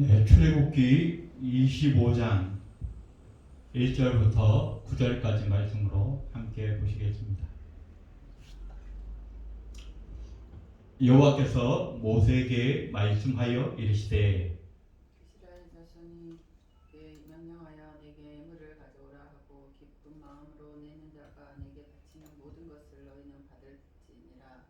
네, 출애굽기 25장 1절부터 9절까지 말씀으로 함께 보시겠습니다. 여호와께서 모세에게 말씀하여 이르시되 이스라엘 자손이 내게 명령하여 내게 예물을 가져오라 하고 기쁜 마음으로 내는 자가 내게 바치는 모든 것을 너희는 받을지니라.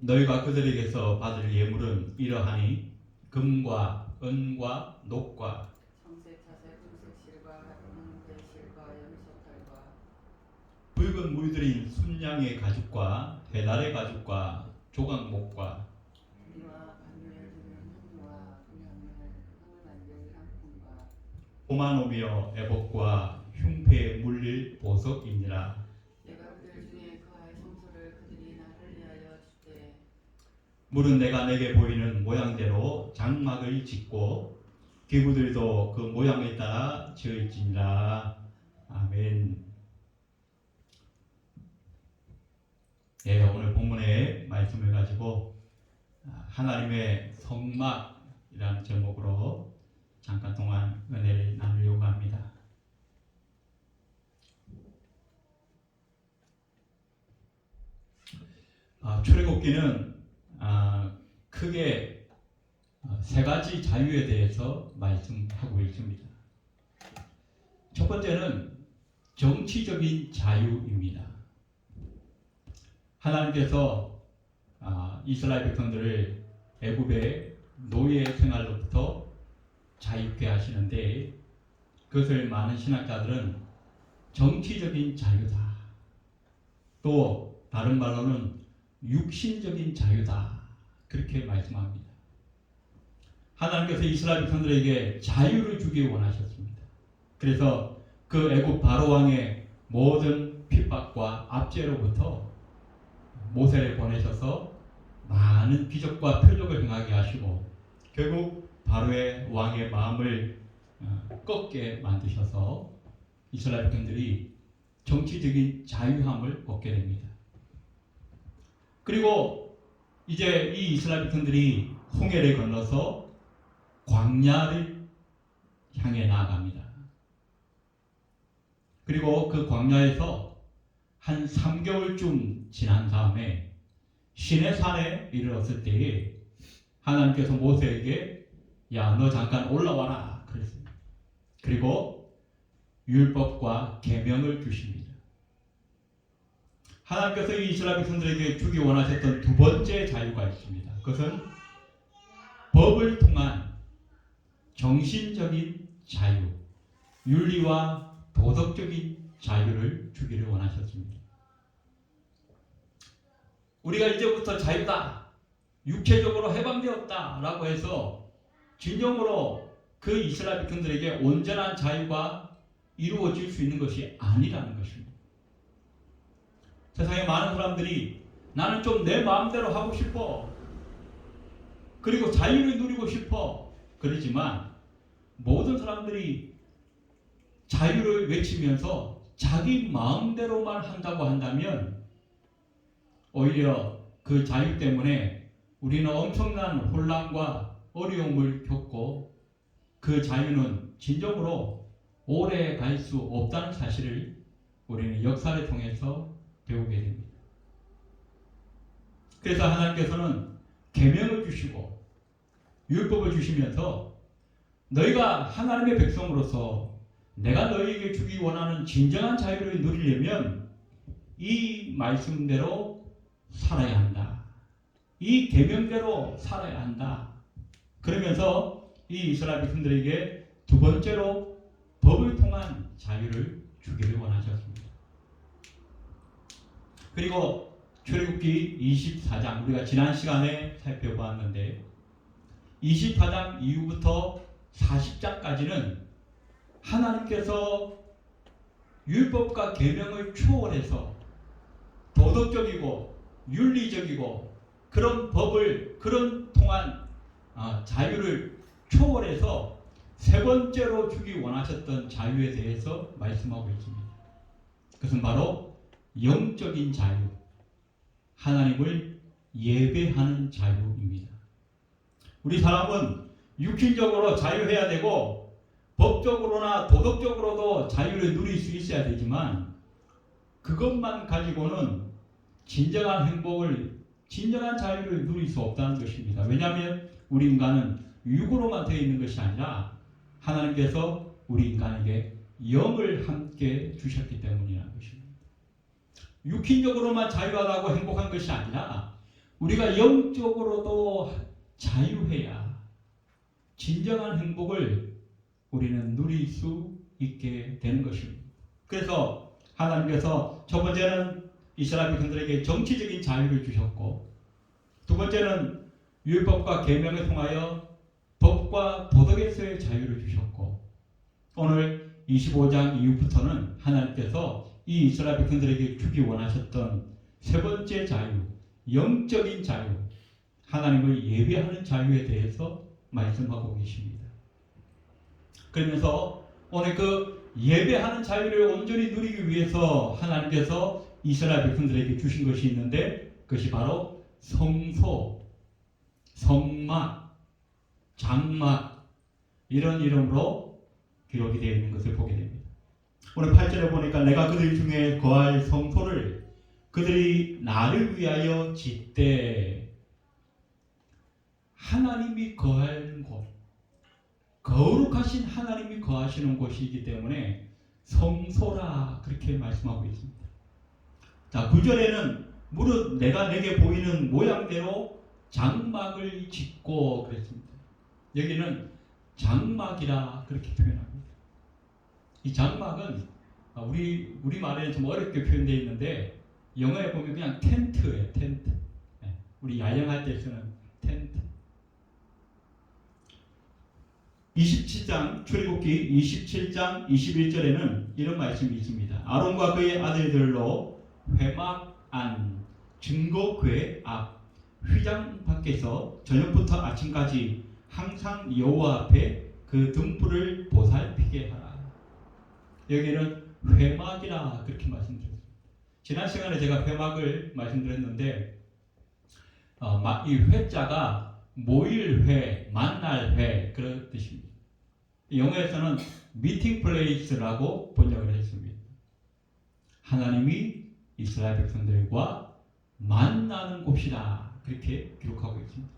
너희가 그들에게서 받을 예물은 이러하니 금과 은과 녹과 청색, 자색, 금색 실과 같은 배실과 염소털과 붉은 물들인 순양의 가죽과 해달의 가죽과 조각목과 우리와 반면을 두는 향과 금향을 향을 만들 향품과 포마노며 애복과 흉패에 물릴 보석이니라. 내가 그들 중에 그아의 성소를 그들이 나를 위하여 주되 물은 내가 내게 보이는 모양대로 장막을 짓고 기구들도 그 모양에 따라 지을지니라. 아멘. 예, 오늘 본문의 말씀을 가지고 하나님의 성막이라는 제목으로 잠깐 동안 은혜를 나누려고 합니다. 출애굽기는 크게 세 가지 자유에 대해서 말씀하고 있습니다. 첫 번째는 정치적인 자유입니다. 하나님께서 이스라엘 백성들을 애굽의 노예 생활로부터 자유케 하시는데 그것을 많은 신학자들은 정치적인 자유다, 또 다른 말로는 육신적인 자유다, 그렇게 말씀합니다. 하나님께서 이스라엘 백성들에게 자유를 주기 원하셨습니다. 그래서 그 애굽 바로 왕의 모든 핍박과 압제로부터 모세를 보내셔서 많은 기적과 표적을 행하게 하시고 결국 바로의 왕의 마음을 꺾게 만드셔서 이스라엘 백성들이 정치적인 자유함을 얻게 됩니다. 그리고 이제 이 이스라엘 백성들이 홍해를 건너서 광야를 향해 나아갑니다. 그리고 그 광야에서 한 3개월쯤 지난 다음에 시내산에 이르렀을 때에 하나님께서 모세에게 야, 너 잠깐 올라와라 그랬습니다. 그리고 율법과 계명을 주십니다. 하나님께서 이 이스라엘 백성들에게 주기 원하셨던 두 번째 자유가 있습니다. 그것은 법을 통한 정신적인 자유, 윤리와 도덕적인 자유를 주기를 원하셨습니다. 우리가 이제부터 자유다, 육체적으로 해방되었다 라고 해서 진정으로 그 이스라엘 백성들에게 온전한 자유가 이루어질 수 있는 것이 아니라는 것입니다. 세상에 많은 사람들이 나는 좀 내 마음대로 하고 싶어, 그리고 자유를 누리고 싶어 그러지만 모든 사람들이 자유를 외치면서 자기 마음대로만 한다고 한다면 오히려 그 자유 때문에 우리는 엄청난 혼란과 어려움을 겪고 그 자유는 진정으로 오래 갈 수 없다는 사실을 우리는 역사를 통해서 배우게 됩니다. 그래서 하나님께서는 계명을 주시고 율법을 주시면서 너희가 하나님의 백성으로서 내가 너희에게 주기 원하는 진정한 자유를 누리려면 이 말씀대로 살아야 한다, 이 계명대로 살아야 한다. 그러면서 이 이스라엘 백성들에게 두 번째로 법을 통한 자유를 주기를 원하셨습니다. 그리고 출애굽기 24장 우리가 지난 시간에 살펴보았는데 24장 이후부터 40장까지는 하나님께서 율법과 계명을 초월해서 도덕적이고 윤리적이고 그런 법을 그런 통한 자유를 초월해서 세 번째로 주기 원하셨던 자유에 대해서 말씀하고 있습니다. 그것은 바로 영적인 자유, 하나님을 예배하는 자유입니다. 우리 사람은 육신적으로 자유해야 되고 법적으로나 도덕적으로도 자유를 누릴 수 있어야 되지만 그것만 가지고는 진정한 행복을, 진정한 자유를 누릴 수 없다는 것입니다. 왜냐하면 우리 인간은 육으로만 되어 있는 것이 아니라 하나님께서 우리 인간에게 영을 함께 주셨기 때문이라는 것입니다. 육신적으로만 자유하다고 행복한 것이 아니라 우리가 영적으로도 자유해야 진정한 행복을 우리는 누릴 수 있게 되는 것입니다. 그래서 하나님께서 첫 번째는 이스라엘 백성들에게 정치적인 자유를 주셨고, 두 번째는 율법과 계명을 통하여 법과 도덕에서의 자유를 주셨고, 오늘 25장 이후부터는 하나님께서 이 이스라엘 백성들에게 주기 원하셨던 세 번째 자유, 영적인 자유, 하나님을 예배하는 자유에 대해서 말씀하고 계십니다. 그러면서 오늘 그 예배하는 자유를 온전히 누리기 위해서 하나님께서 이스라엘 백성들에게 주신 것이 있는데, 그것이 바로 성소, 성막, 장막, 이런 이름으로 기록이 되어 있는 것을 보게 됩니다. 오늘 8절에 보니까 내가 그들 중에 거할 성소를 그들이 나를 위하여 짓되, 하나님이 거할 곳, 거룩하신 하나님이 거하시는 곳이기 때문에 성소라 그렇게 말씀하고 있습니다. 자, 9절에는 무릇 내가 내게 보이는 모양대로 장막을 짓고 그랬습니다. 여기는 장막이라 그렇게 표현합니다. 이 장막은 우리 말에는 좀 어렵게 표현되어 있는데 영어에 보면 그냥 텐트예요. 텐트. 우리 야영할 때 쓰는 텐트. 27장 출애굽기 27장 21절에는 이런 말씀이 있습니다. 아론과 그의 아들들로 회막 안 증거궤 앞 휘장 밖에서 저녁부터 아침까지 항상 여호와 앞에 그 등불을 보살피게 하라. 여기는 회막이라 그렇게 말씀드렸습니다. 지난 시간에 제가 회막을 말씀드렸는데 이 회자가 모일회, 만날회 그런 뜻입니다. 영어에서는 미팅 플레이스라고 번역을 했습니다. 하나님이 이스라엘 백성들과 만나는 곳이다 그렇게 기록하고 있습니다.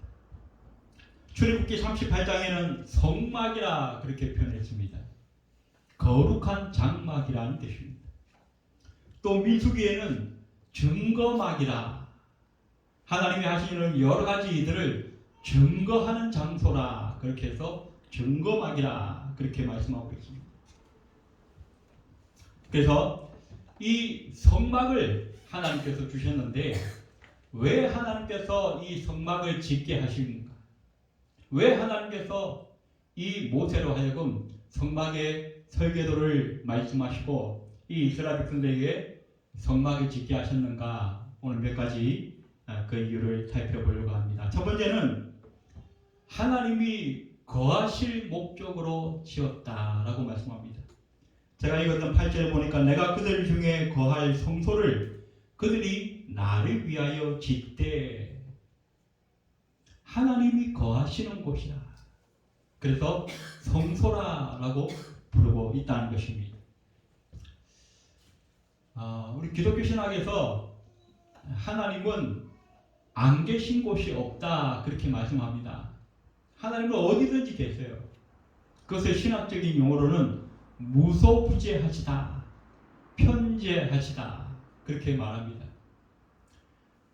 출애굽기 38장에는 성막이라 그렇게 표현했습니다. 거룩한 장막이라는 뜻입니다. 또 민수기에는 증거막이라, 하나님이 하시는 여러 가지 일들을 증거하는 장소라 그렇게 해서 증거막이라 그렇게 말씀하고 있습니다. 그래서 이 성막을 하나님께서 주셨는데 왜 하나님께서 이 성막을 짓게 하십니까? 왜 하나님께서 이 모세로 하여금 성막의 설계도를 말씀하시고 이 이스라엘 백성들에게 성막을 짓게 하셨는가? 오늘 몇 가지 그 이유를 살펴보려고 합니다. 첫 번째는 하나님이 거하실 목적으로 지었다라고 말씀합니다. 제가 읽었던 8절에 보니까 내가 그들 중에 거할 성소를 그들이 나를 위하여 짓되, 하나님이 거하시는 곳이라. 그래서 성소라라고 부르고 있다는 것입니다. 우리 기독교 신학에서 하나님은 안 계신 곳이 없다 그렇게 말씀합니다. 하나님은 어디든지 계세요. 그것을 신학적인 용어로는 무소부재하시다, 편재하시다 그렇게 말합니다.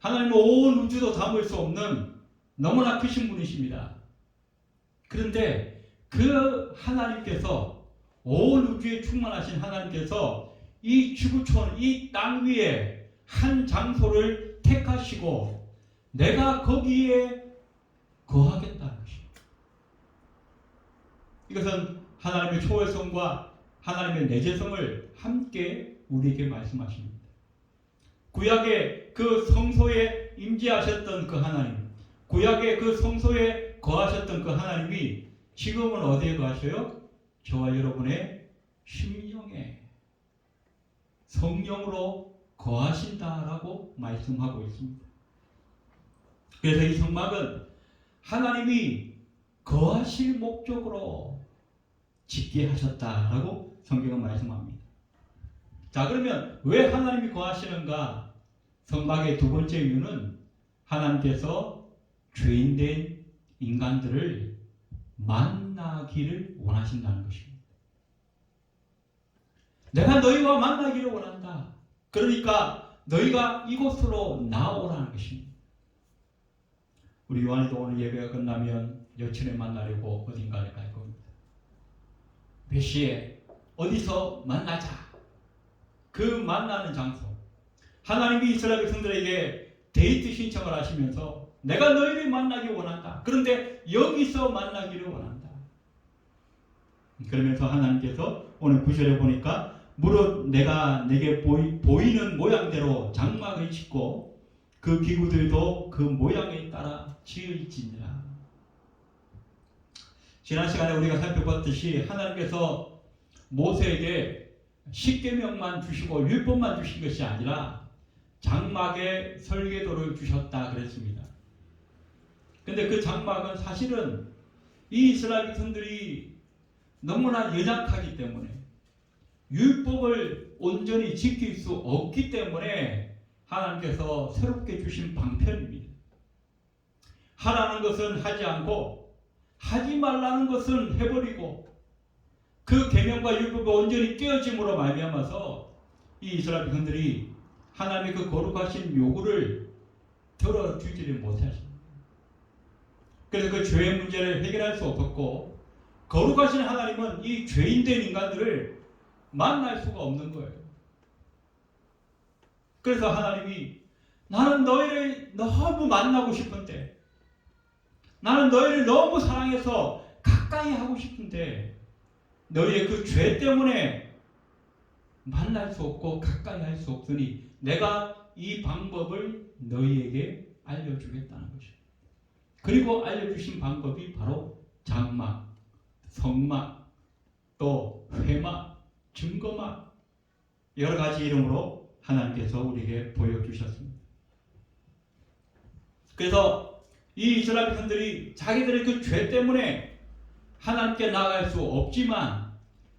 하나님은 온 우주도 담을 수 없는 너무나 크신 분이십니다. 그런데 그 하나님께서, 온 우주에 충만하신 하나님께서 이 지구촌, 이 땅 위에 한 장소를 택하시고 내가 거기에 거하겠다는 것입니다. 이것은 하나님의 초월성과 하나님의 내재성을 함께 우리에게 말씀하십니다. 구약의 그 성소에 임재하셨던 그 하나님, 구약의 그 성소에 거하셨던 그 하나님이 지금은 어디에 거하셔요? 저와 여러분의 심령에 성령으로 거하신다라고 말씀하고 있습니다. 그래서 이 성막은 하나님이 거하실 목적으로 짓게 하셨다라고 성경은 말씀합니다. 자, 그러면 왜 하나님이 거하시는가? 선박의 두 번째 이유는 하나님께서 죄인된 인간들을 만나기를 원하신다는 것입니다. 내가 너희와 만나기를 원한다. 그러니까 너희가 이곳으로 나오라는 것입니다. 우리 요한이도 오늘 예배가 끝나면 여친을 만나려고 어딘가에 갈 겁니다. 몇 시에 어디서 만나자. 그 만나는 장소. 하나님이 이스라엘 백성들에게 데이트 신청을 하시면서 내가 너희를 만나기 원한다. 그런데 여기서 만나기를 원한다. 그러면서 하나님께서 오늘 9절에 보니까 무릇 내가 내게 보이는 모양대로 장막을 짓고 그 기구들도 그 모양에 따라 지을지니라. 지난 시간에 우리가 살펴봤듯이 하나님께서 모세에게 십계명만 주시고 율법만 주신 것이 아니라 장막의 설계도를 주셨다 그랬습니다. 근데 그 장막은 사실은 이 이스라엘 백성들이 너무나 연약하기 때문에 율법을 온전히 지킬 수 없기 때문에 하나님께서 새롭게 주신 방편입니다. 하라는 것은 하지 않고 하지 말라는 것은 해버리고 그 계명과 율법이 온전히 깨어짐으로 말미암아서 이 이스라엘 백성들이 하나님의 그 거룩하신 요구를 들어주지를 못하십니다. 그래서 그 죄의 문제를 해결할 수 없었고 거룩하신 하나님은 이 죄인된 인간들을 만날 수가 없는 거예요. 그래서 하나님이 나는 너희를 너무 만나고 싶은데 나는 너희를 너무 사랑해서 가까이 하고 싶은데 너희의 그 죄 때문에 만날 수 없고 가까이 할 수 없으니 내가 이 방법을 너희에게 알려주겠다는 것입니다. 그리고 알려주신 방법이 바로 장막, 성막, 또 회막, 증거막 여러 가지 이름으로 하나님께서 우리에게 보여주셨습니다. 그래서 이 이스라엘 백성들이 자기들의 그 죄 때문에 하나님께 나아갈 수 없지만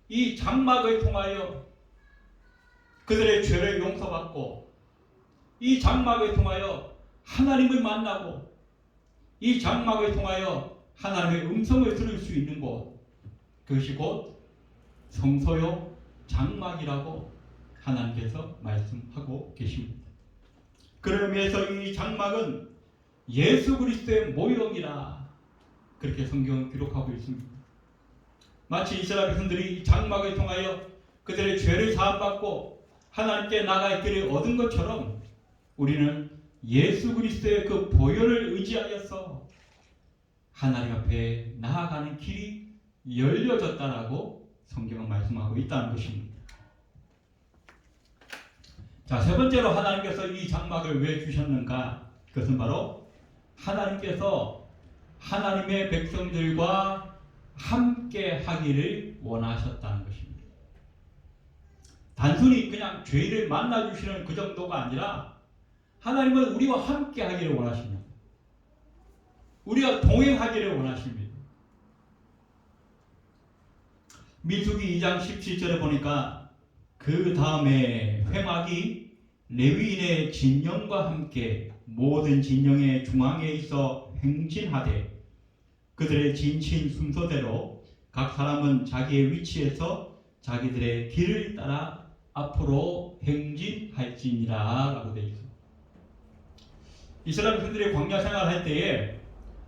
이 장막을 통하여 그들의 죄를 용서받고 이 장막을 통하여 하나님을 만나고 이 장막을 통하여 하나님의 음성을 들을 수 있는 곳, 그것이 곧 성소요 장막이라고 하나님께서 말씀하고 계십니다. 그런 의미에서 이 장막은 예수 그리스도의 모형이라 그렇게 성경은 기록하고 있습니다. 마치 이스라엘 백성들이 장막을 통하여 그들의 죄를 사함받고 하나님께 나갈 길을 얻은 것처럼 우리는 예수 그리스도의 그 보혈을 의지하여서 하나님 앞에 나아가는 길이 열려졌다라고 성경은 말씀하고 있다는 것입니다. 자, 세 번째로 하나님께서 이 장막을 왜 주셨는가? 그것은 바로 하나님께서 하나님의 백성들과 함께 하기를 원하셨다는 것입니다. 단순히 그냥 죄인을 만나주시는 그 정도가 아니라 하나님은 우리와 함께 하기를 원하십니다. 우리가 동행하기를 원하십니다. 민수기 2장 17절에 보니까 그 다음에 회막이 레위인의 진영과 함께 모든 진영의 중앙에 있어 행진하되 그들의 진친 순서대로 각 사람은 자기의 위치에서 자기들의 길을 따라 앞으로 행진할지니라 라고 되어 있습니다. 이스라엘 백성들이 광야 생활할 때에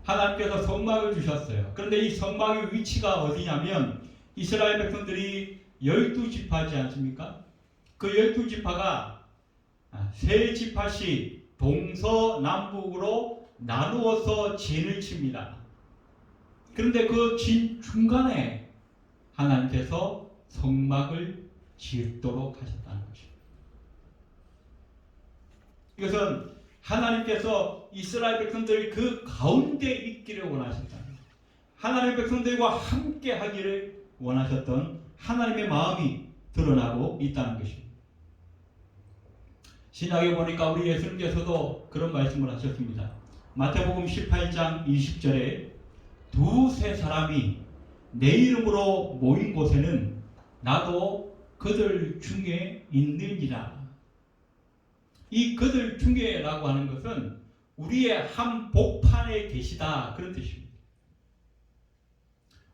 하나님께서 성막을 주셨어요. 그런데 이 성막의 위치가 어디냐면 이스라엘 백성들이 12지파지 않습니까? 그 12지파가 세 지파씩 동서남북으로 나누어서 진을 칩니다. 그런데 그 진 중간에 하나님께서 성막을 짓도록 하셨다는 것입니다. 이것은 하나님께서 이스라엘 백성들이 그 가운데 있기를 원하셨다. 하나님의 백성들과 함께 하기를 원하셨던 하나님의 마음이 드러나고 있다는 것입니다. 신약에 보니까 우리 예수님께서도 그런 말씀을 하셨습니다. 마태복음 18장 20절에 두세 사람이 내 이름으로 모인 곳에는 나도 그들 중에 있느니라. 이 그들 중에라고 하는 것은 우리의 한 복판에 계시다, 그런 뜻입니다.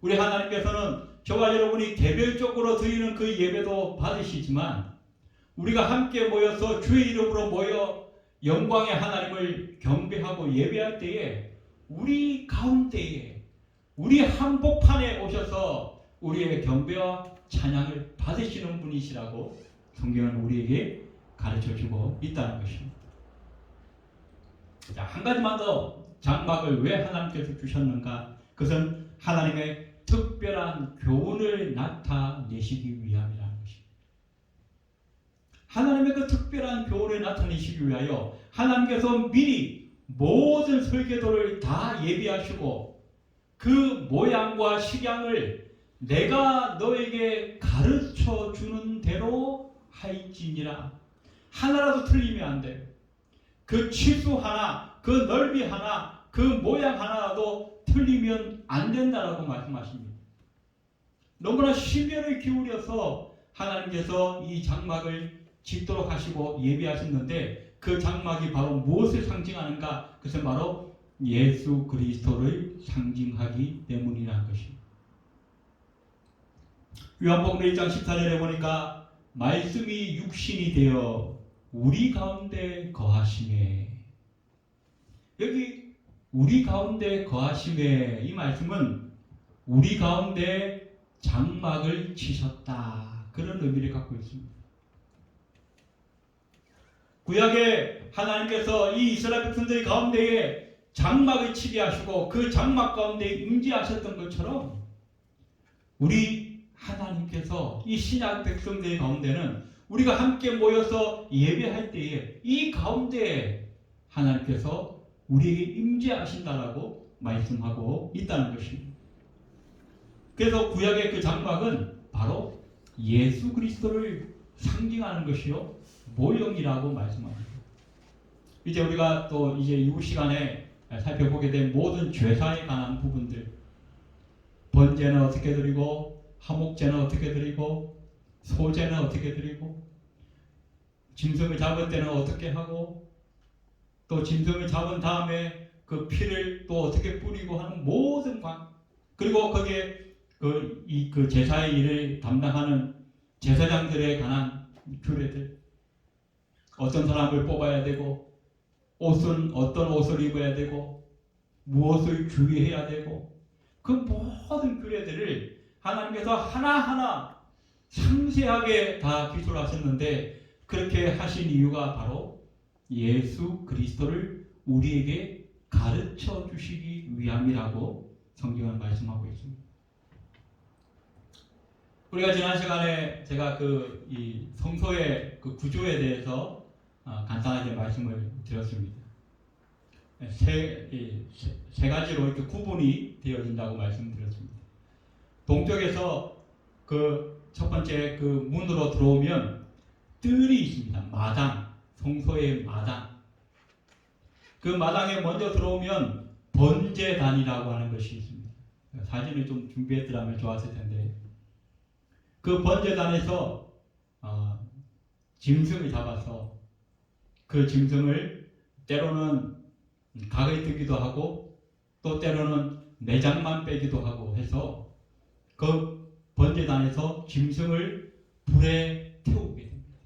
우리 하나님께서는 저와 여러분이 개별적으로 드리는 그 예배도 받으시지만 우리가 함께 모여서 주의 이름으로 모여 영광의 하나님을 경배하고 예배할 때에 우리 가운데에 우리 한복판에 오셔서 우리의 경배와 찬양을 받으시는 분이시라고 성경은 우리에게 가르쳐주고 있다는 것입니다. 자, 한 가지만 더, 장막을 왜 하나님께서 주셨는가? 그것은 하나님의 특별한 교훈을 나타내시기 위함이라는 것입니다. 하나님의 그 특별한 교훈을 나타내시기 위하여 하나님께서 미리 모든 설계도를 다 예비하시고 그 모양과 식양을 내가 너에게 가르쳐 주는 대로 할지니라. 하나라도 틀리면 안 돼요. 그 치수 하나, 그 넓이 하나, 그 모양 하나라도 틀리면 안 된다라고 말씀하십니다. 너무나 심혈을 기울여서 하나님께서 이 장막을 짓도록 하시고 예비하셨는데 그 장막이 바로 무엇을 상징하는가? 그것은 바로 예수 그리스도를 상징하기 때문이라는 것입니다. 요한복음 1장 14절에 보니까 말씀이 육신이 되어 우리 가운데 거하심에, 여기 우리 가운데 거하심에, 이 말씀은 우리 가운데 장막을 치셨다, 그런 의미를 갖고 있습니다. 구약에 하나님께서 이 이스라엘 백성들 가운데에 장막을 치게 하시고 그 장막 가운데 임재하셨던 것처럼 우리 하나님께서 이 신약 백성들 가운데는 우리가 함께 모여서 예배할 때에 이 가운데에 하나님께서 우리에게 임재하신다라고 말씀하고 있다는 것입니다. 그래서 구약의 그 장막은 바로 예수 그리스도를 상징하는 것이요 모형이라고 말씀합니다. 이제 우리가 또 이제 이후 시간에 살펴보게 된 모든 제사에 관한 부분들, 번제는 어떻게 드리고, 화목제는 어떻게 드리고, 소제는 어떻게 드리고, 짐승을 잡을 때는 어떻게 하고, 또 짐승을 잡은 다음에 그 피를 또 어떻게 뿌리고 하는 모든 그리고 거기에 그 제사의 일을 담당하는 제사장들에 관한 규례들, 어떤 사람을 뽑아야 되고, 옷은 어떤 옷을 입어야 되고, 무엇을 주의해야 되고, 그 모든 규례들을 하나님께서 하나하나 상세하게 다 기술하셨는데, 그렇게 하신 이유가 바로 예수 그리스도를 우리에게 가르쳐 주시기 위함이라고 성경은 말씀하고 있습니다. 우리가 지난 시간에 제가 이 성소의 그 구조에 대해서 간단하게 말씀을 드렸습니다. 세 가지로 이렇게 구분이 되어진다고 말씀드렸습니다. 동쪽에서 그 첫 번째 그 문으로 들어오면 뜰이 있습니다. 마당, 성소의 마당. 그 마당에 먼저 들어오면 번제단이라고 하는 것이 있습니다. 사진을 좀 준비했더라면 좋았을 텐데, 그 번제단에서 짐승을 잡아서 그 짐승을 때로는 각을 뜨기도 하고 또 때로는 내장만 빼기도 하고 해서 그 번제단에서 짐승을 불에 태우게 됩니다.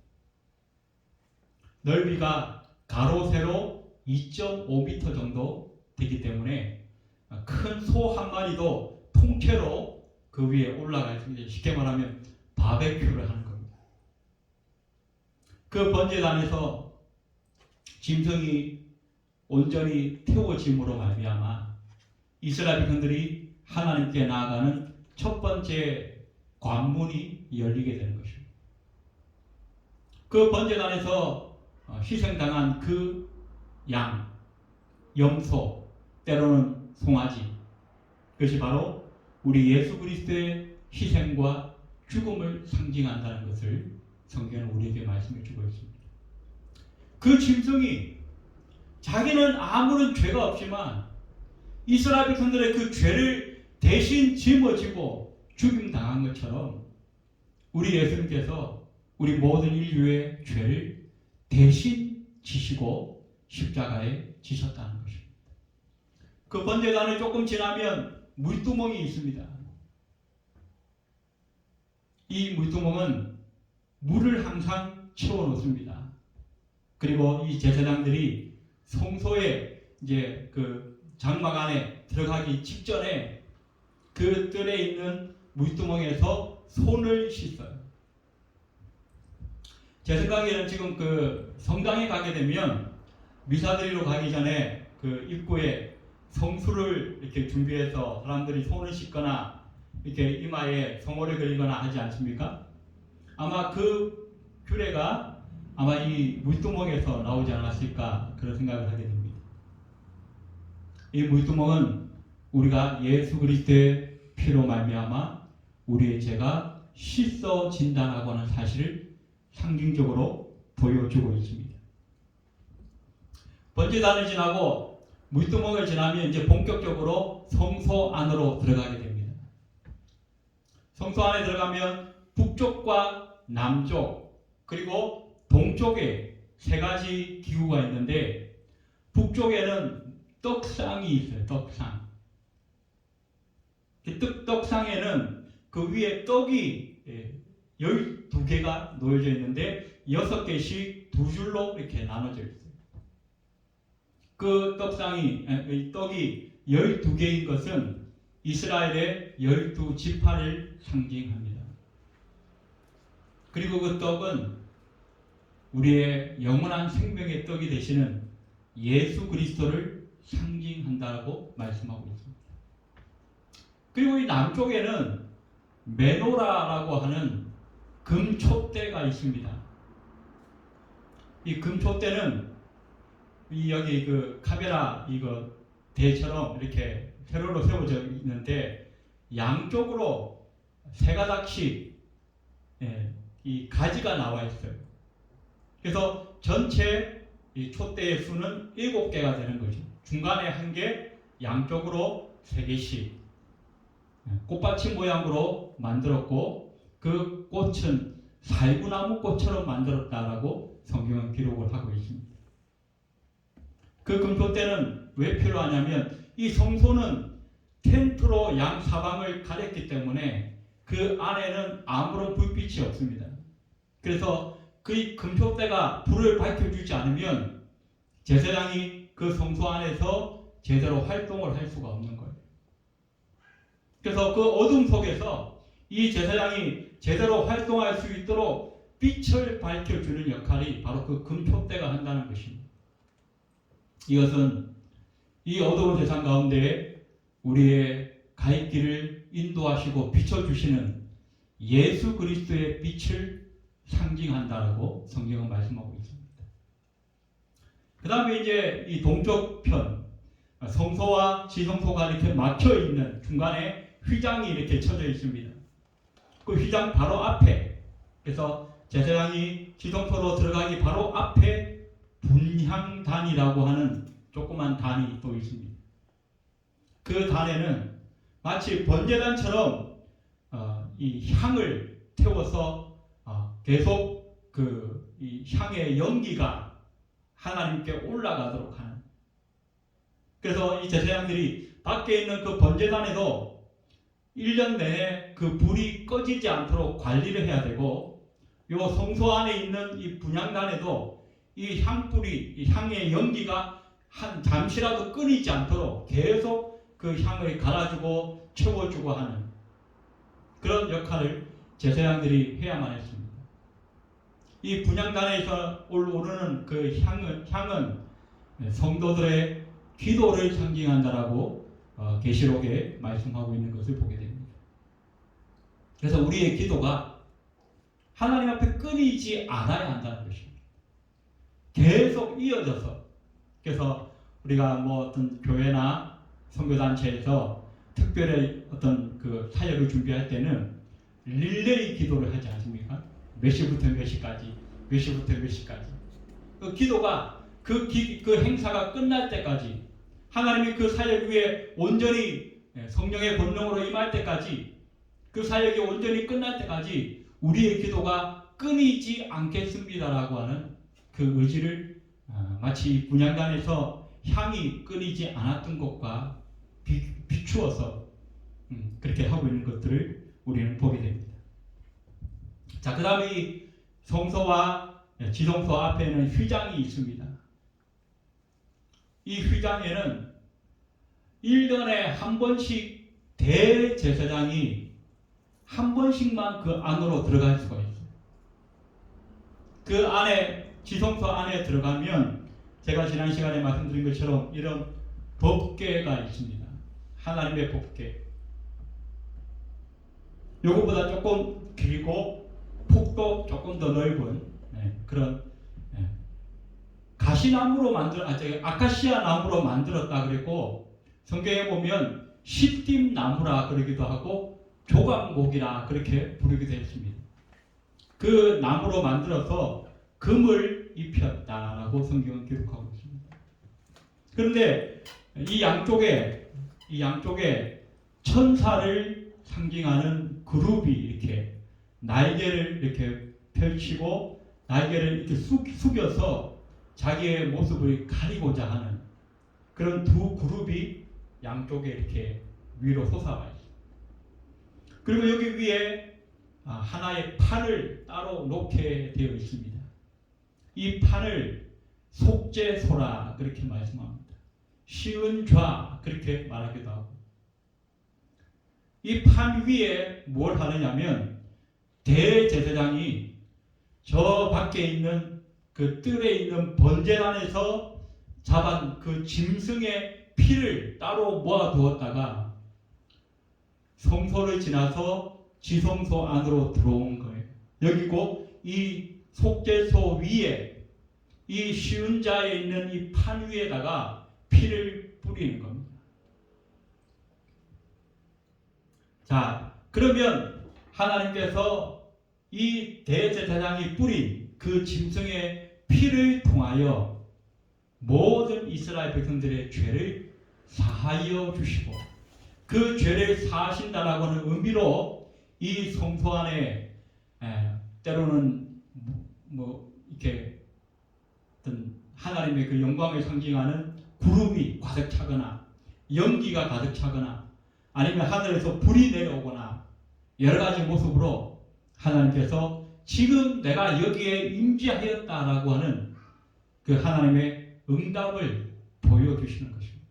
넓이가 가로 세로 2.5m 정도 되기 때문에 큰 소 한 마리도 통째로 그 위에 올라갈 수 있는, 쉽게 말하면 바베큐를 하는 겁니다. 그 번제단에서 짐승이 온전히 태워짐으로 말미암아 이스라엘 백성들이 하나님께 나아가는 첫 번째 관문이 열리게 되는 것입니다. 그 번제단에서 희생당한 그 양, 염소, 때로는 송아지, 그것이 바로 우리 예수 그리스도의 희생과 죽음을 상징한다는 것을 성경은 우리에게 말씀해 주고 있습니다. 그 짐승이 자기는 아무런 죄가 없지만 이스라엘 백성들의 그 죄를 대신 짊어지고 죽임당한 것처럼 우리 예수님께서 우리 모든 인류의 죄를 대신 지시고 십자가에 지셨다는 것입니다. 그 번제단을 조금 지나면 물두멍이 있습니다. 이 물두멍은 물을 항상 채워놓습니다. 그리고 이 제사장들이 성소에 이제 그 장막 안에 들어가기 직전에 그 뜰에 있는 물두멍에서 손을 씻어요. 제 생각에는 지금 그 성당에 가게 되면 미사드리러 가기 전에 그 입구에 성수를 이렇게 준비해서 사람들이 손을 씻거나 이렇게 이마에 성호를 그리거나 하지 않습니까? 아마 그 규례가 아마 이 물두멍에서 나오지 않았을까 그런 생각을 하게 됩니다. 이 물두멍은 우리가 예수 그리스도의 피로 말미암아 우리의 죄가 씻어진다라고 하는 사실을 상징적으로 보여주고 있습니다. 번제단을 지나고 물두멍을 지나면 이제 본격적으로 성소 안으로 들어가게 됩니다. 성소 안에 들어가면 북쪽과 남쪽 그리고 동쪽에 세 가지 기구가 있는데 북쪽에는 떡상이 있어요. 떡상. 떡상에는 그 위에 떡이 12개가 놓여져 있는데 6개씩 두 줄로 이렇게 나눠져 있어요. 그 떡이 12개인 것은 이스라엘의 12지파를 상징합니다. 그리고 그 떡은 우리의 영원한 생명의 떡이 되시는 예수 그리스도를 상징한다고 말씀하고 있습니다. 그리고 이 남쪽에는 메노라라고 하는 금촛대가 있습니다. 이 금촛대는 이 여기 그 카메라 이거 대처럼 이렇게 세로로 세워져 있는데 양쪽으로 세 가닥씩 이 가지가 나와 있어요. 그래서 전체 이 촛대의 수는 7개가 되는 거죠. 중간에 1개, 양쪽으로 3개씩 꽃받침 모양으로 만들었고 그 꽃은 살구나무 꽃처럼 만들었다라고 성경은 기록을 하고 있습니다. 그 금촛대는 왜 필요하냐면 이 성소는 텐트로 양 사방을 가렸기 때문에 그 안에는 아무런 불빛이 없습니다. 그래서 그 금촛대가 불을 밝혀주지 않으면 제사장이 그 성소 안에서 제대로 활동을 할 수가 없는 거예요. 그래서 그 어둠 속에서 이 제사장이 제대로 활동할 수 있도록 빛을 밝혀주는 역할이 바로 그 금촛대가 한다는 것입니다. 이것은 이 어두운 세상 가운데 우리의 갈 길을 인도하시고 비춰주시는 예수 그리스도의 빛을 상징한다라고 성경은 말씀하고 있습니다. 그 다음에 이제 이 동쪽 편 성소와 지성소가 이렇게 막혀 있는 중간에 휘장이 이렇게 쳐져 있습니다. 그 휘장 바로 앞에 그래서 제사장이 지성소로 들어가기 바로 앞에 분향단이라고 하는 조그만 단이 또 있습니다. 그 단에는 마치 번제단처럼 이 향을 태워서 계속 이 향의 연기가 하나님께 올라가도록 하는. 그래서 이 제사장들이 밖에 있는 그 번제단에도 1년 내내 그 불이 꺼지지 않도록 관리를 해야 되고, 요 성소 안에 있는 이 분향단에도 이 향불이, 이 향의 연기가 한 잠시라도 끊이지 않도록 계속 그 향을 갈아주고 채워주고 하는 그런 역할을 제사장들이 해야만 했습니다. 이 분향단에서 오르는 그 향은 성도들의 기도를 상징한다라고 계시록에 말씀하고 있는 것을 보게 됩니다. 그래서 우리의 기도가 하나님 앞에 끊이지 않아야 한다는 것입니다. 계속 이어져서. 그래서 우리가 뭐 어떤 교회나 선교단체에서 특별히 어떤 그 사역을 준비할 때는 릴레이 기도를 하지 않습니까? 몇 시부터 몇 시까지, 몇 시부터 몇 시까지. 그 기도가 그 행사가 끝날 때까지 하나님이 그 사역 위에 온전히 성령의 권능으로 임할 때까지, 그 사역이 온전히 끝날 때까지 우리의 기도가 끊이지 않겠습니다라고 하는 그 의지를 마치 분향단에서 향이 끊이지 않았던 것과 비추어서 그렇게 하고 있는 것들을 우리는 보게 됩니다. 자, 그 다음에 이 성소와 지성소 앞에는 휘장이 있습니다. 이 휘장에는 1년에 한 번씩 대제사장이 한 번씩만 그 안으로 들어갈 수가 있어요. 그 안에, 지성소 안에 들어가면 제가 지난 시간에 말씀드린 것처럼 이런 법궤가 있습니다. 하나님의 법궤. 요거보다 조금 길고 폭도 조금 더 넓은 그런 가시나무로 아카시아 나무로 만들었다 그랬고, 성경에 보면 시딤 나무라 그러기도 하고 조각목이라 그렇게 부르기도 했습니다. 그 나무로 만들어서 금을 입혔다라고 성경은 기록하고 있습니다. 그런데 이 양쪽에 천사를 상징하는 그룹이 이렇게 날개를 이렇게 펼치고 날개를 이렇게 숙여서 자기의 모습을 가리고자 하는 그런 두 그룹이 양쪽에 이렇게 위로 솟아와 있습니다. 그리고 여기 위에 하나의 판을 따로 놓게 되어 있습니다. 이 판을 속죄소라 그렇게 말씀합니다. 쉬운 좌 그렇게 말하기도 하고, 이 판 위에 뭘 하느냐면 대제사장이 저 밖에 있는 그 뜰에 있는 번제단에서 잡은 그 짐승의 피를 따로 모아두었다가 성소를 지나서 지성소 안으로 들어온 거예요. 여기고 이 속죄소 위에 이 쉬운 자에 있는 이 판 위에다가 피를 뿌리는 겁니다. 자, 그러면 하나님께서 이 대제사장이 뿌린 그 짐승의 피를 통하여 모든 이스라엘 백성들의 죄를 사하여 주시고, 그 죄를 사하신다라고 하는 의미로 이 성소 안에 때로는 이렇게 어떤 하나님의 그 영광을 상징하는 구름이 가득 차거나 연기가 가득 차거나 아니면 하늘에서 불이 내려오거나 여러 가지 모습으로 하나님께서 지금 내가 여기에 임재하였다라고 하는 그 하나님의 응답을 보여주시는 것입니다.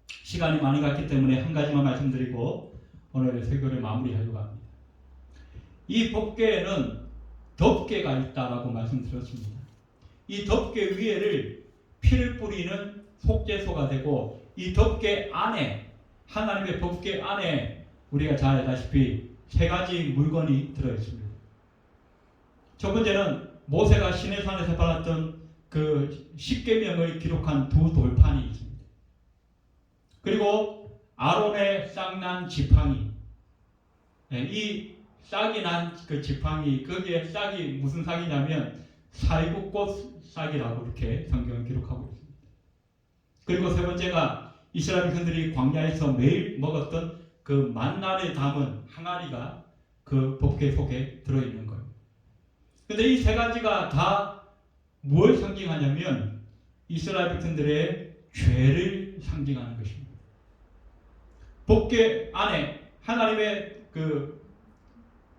시간이 많이 갔기 때문에 한 가지만 말씀드리고 오늘의 설교를 마무리하려고 합니다. 이 법궤에는 덮개가 있다라고 말씀드렸습니다. 이 덮개 위에를 피를 뿌리는 속죄소가 되고, 이 덮개 안에, 하나님의 법궤 안에 우리가 잘 알다시피 세 가지 물건이 들어있습니다. 첫 번째는 모세가 시내산에서 받았던 그 십계명을 기록한 두 돌판이 있습니다. 그리고 아론의 싹난 지팡이, 이 싹이 난 그 지팡이, 거기에 싹이 무슨 싹이냐면 살구꽃 싹이라고 이렇게 성경은 기록하고 있습니다. 그리고 세 번째가 이스라엘 백성들이 광야에서 매일 먹었던 그 만나를 담은 항아리가 그 법궤 속에 들어있는 거예요. 그런데 이 세 가지가 다 뭘 상징하냐면 이스라엘 백성들의 죄를 상징하는 것입니다. 법궤 안에 하나님의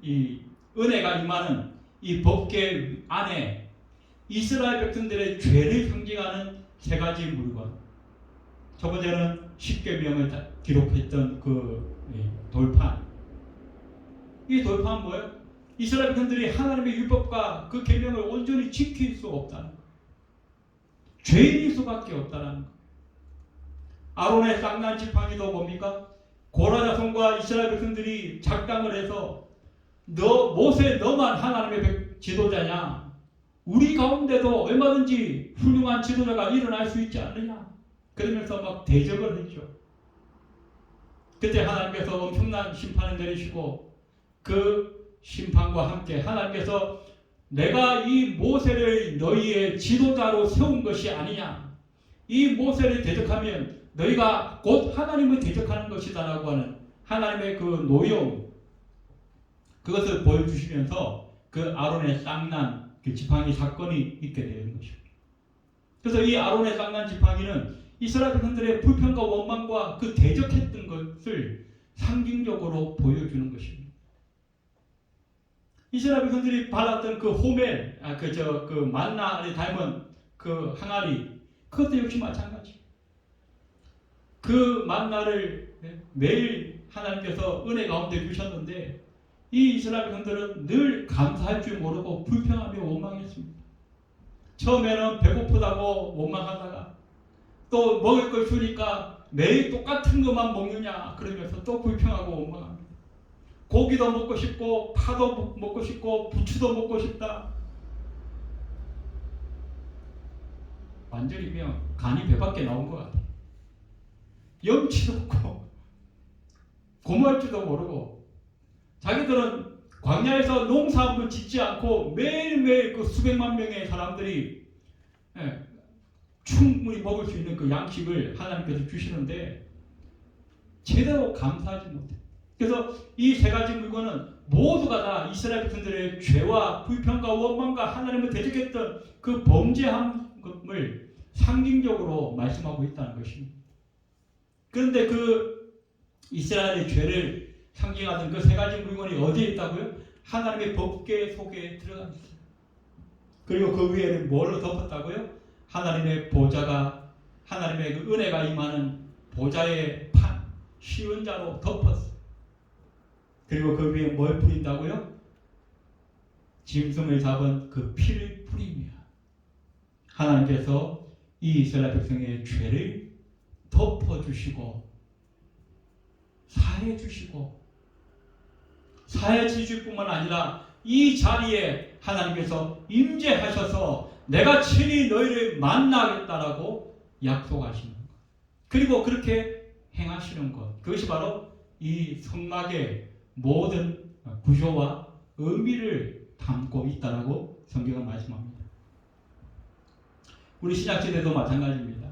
이 은혜가 임하는 이 법궤 안에 이스라엘 백성들의 죄를 상징하는 세 가지 물건. 첫 번째는 십계명을 기록했던 그 돌판. 이 돌판은 뭐예요? 이스라엘 백성들이 하나님의 율법과 그 계명을 온전히 지킬 수 없다는 것. 죄인일 수밖에 없다는 것. 아론의 쌍난 지팡이도 뭡니까? 고라 자손과 이스라엘 백성들이 작당을 해서 모세 너만 하나님의 지도자냐? 우리 가운데도 얼마든지 훌륭한 지도자가 일어날 수 있지 않느냐? 그러면서 막 대적을 했죠. 그때 하나님께서 엄청난 심판을 내리시고 그 심판과 함께 하나님께서 내가 이 모세를 너희의 지도자로 세운 것이 아니냐, 이 모세를 대적하면 너희가 곧 하나님을 대적하는 것이다라고 하는 하나님의 그 노용, 그것을 보여주시면서 그 아론의 쌍난 그 지팡이 사건이 있게 되는 것입니다. 그래서 이 아론의 쌍난 지팡이는 이스라엘 백성들의 불평과 원망과 그 대적했던 것을 상징적으로 보여주는 것입니다. 이스라엘 백성들이 발랐던 그 호멜, 그 만나를 닮은 그 항아리, 그것도 역시 마찬가지. 그 만나를 매일 하나님께서 은혜 가운데 주셨는데 이 이스라엘 백성들은 늘 감사할 줄 모르고 불평하며 원망했습니다. 처음에는 배고프다고 원망하다가 또 먹을 걸 주니까 매일 똑같은 것만 먹느냐 그러면서 또 불평하고 원망합니다. 고기도 먹고 싶고 파도 먹고 싶고 부추도 먹고 싶다. 완전히 그냥 간이 배밖에 나온 것 같아요. 염치도 없고 고마울 줄도 모르고 자기들은 광야에서 농사 한번 짓지 않고 매일매일 그 수백만 명의 사람들이 충분히 먹을 수 있는 그 양식을 하나님께서 주시는데 제대로 감사하지 못해. 그래서 이 세 가지 물건은 모두가 다 이스라엘 백성들의 죄와 불평과 원망과 하나님을 대적했던 그 범죄함을 상징적으로 말씀하고 있다는 것입니다. 그런데 그 이스라엘의 죄를 상징하던 그 세 가지 물건이 어디에 있다고요? 하나님의 법궤 속에 들어가 있어요. 그리고 그 위에는 뭘로 덮었다고요? 하나님의 보좌가, 하나님의 그 은혜가 임하는 보좌의 판, 시은자로 덮었어요. 그리고 그 위에 뭘 뿌린다고요? 짐승을 잡은 그 피를 뿌리며 하나님께서 이 이스라엘 백성의 죄를 덮어주시고 사해주시고 사해 주실 뿐만 아니라 이 자리에 하나님께서 임재하셔서 내가 친히 너희를 만나겠다라고 약속하시는 것. 그리고 그렇게 행하시는 것. 그것이 바로 이 성막의 모든 구조와 의미를 담고 있다라고 성경은 말씀합니다. 우리 신약시대도 마찬가지입니다.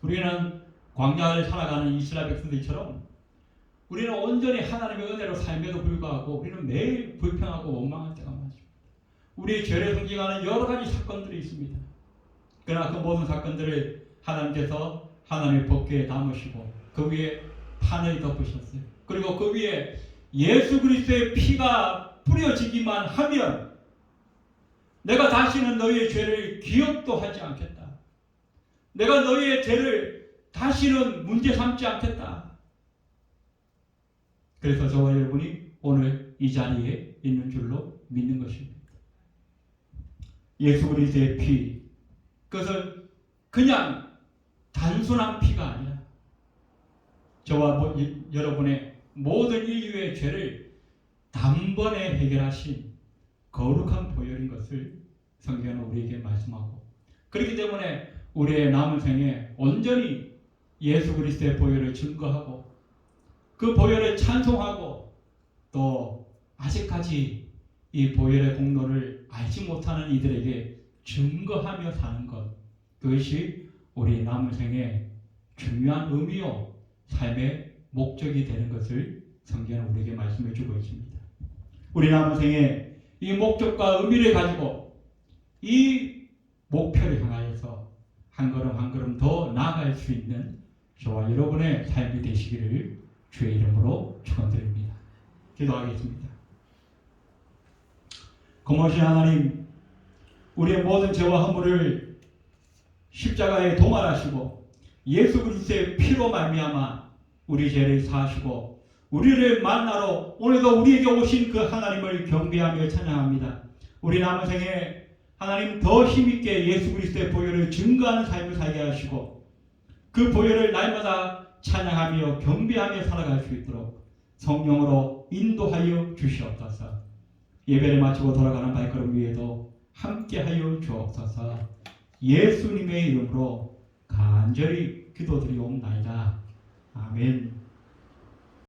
우리는 광야를 살아가는 이스라엘 백성들처럼 우리는 온전히 하나님의 은혜로 삶에도 불구하고 우리는 매일 불평하고 원망할 때가 많습니다. 우리의 죄를 상징하는 여러 가지 사건들이 있습니다. 그러나 그 모든 사건들을 하나님께서 하나님의 법궤에 담으시고 그 위에 판을 덮으셨어요. 그리고 그 위에 예수 그리스도의 피가 뿌려지기만 하면 내가 다시는 너희의 죄를 기억도 하지 않겠다. 내가 너희의 죄를 다시는 문제 삼지 않겠다. 그래서 저와 여러분이 오늘 이 자리에 있는 줄로 믿는 것입니다. 예수 그리스도의 피, 그것은 그냥 단순한 피가 아니라 저와 여러분의 모든 인류의 죄를 단번에 해결하신 거룩한 보혈인 것을 성경은 우리에게 말씀하고, 그렇기 때문에 우리의 남은 생에 온전히 예수 그리스도의 보혈을 증거하고 그 보혈을 찬송하고 또 아직까지 이 보혈의 공로를 알지 못하는 이들에게 증거하며 사는 것, 그것이 우리 남은 생의 중요한 의미요 삶의 목적이 되는 것을 성경은 우리에게 말씀해 주고 있습니다. 우리 남은 생에 이 목적과 의미를 가지고 이 목표를 향하여서 한 걸음 한 걸음 더 나아갈 수 있는 저와 여러분의 삶이 되시기를 주의 이름으로 축원드립니다. 기도하겠습니다. 고마우신 하나님, 우리의 모든 죄와 허물을 십자가에 도말하시고 예수 그리스도의 피로 말미암아 우리 죄를 사하시고 우리를 만나러 오늘도 우리에게 오신 그 하나님을 경배하며 찬양합니다. 우리 남은 생에 하나님 더 힘있게 예수 그리스도의 보혈을 증거하는 삶을 살게 하시고 그 보혈을 날마다 찬양하며 경배하며 살아갈 수 있도록 성령으로 인도하여 주시옵소서. 예배를 마치고 돌아가는 발걸음 위에도 함께하여 주옵소서. 예수님의 이름으로 간절히 기도드리옵나이다. 아멘.